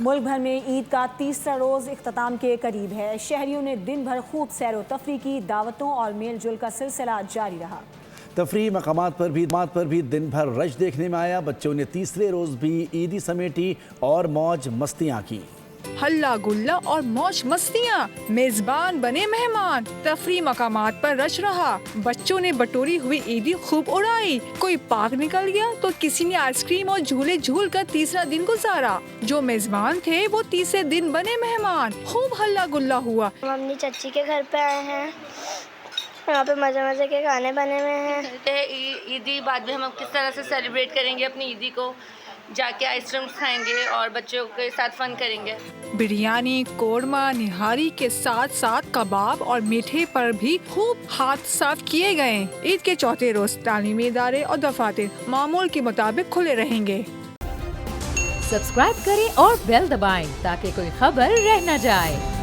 मुल्क भर में ईद का तीसरा रोज इख्तिताम के करीब है। शहरियों ने दिन भर खूब सैर व तफरी की, दावतों और मेल जुल का सिलसिला जारी रहा। तफरी मकामात पर भी दिन भर रश देखने में आया। बच्चों ने तीसरे रोज भी ईदी समेटी और मौज मस्तियाँ की। हल्ला गुल्ला और मौज मस्तियाँ, मेजबान बने मेहमान। तफरी मकामात पर रश रहा। बच्चों ने बटोरी हुई ईदी खूब उड़ाई। कोई पार्क निकल गया तो किसी ने आइसक्रीम और झूले झूल कर तीसरा दिन गुजारा। जो मेजबान थे वो तीसरे दिन बने मेहमान। खूब हल्ला गुल्ला हुआ। हम अपनी चाची के घर पे आए हैं, यहाँ पे मजे मजे के खाने बने हुए हैं। ईदी बाद में हम किस तरह से सेलिब्रेट करेंगे अपनी ईदी को, जाके आइसक्रीम खाएंगे और बच्चों के साथ फन करेंगे। बिरयानी, कोरमा, निहारी के साथ साथ कबाब और मीठे पर भी खूब हाथ साफ किए गए। ईद के चौथे रोज तालीमी इदारे और दफातर मामूल के मुताबिक खुले रहेंगे। सब्सक्राइब करें और बेल दबाएं ताकि कोई खबर रह न जाए।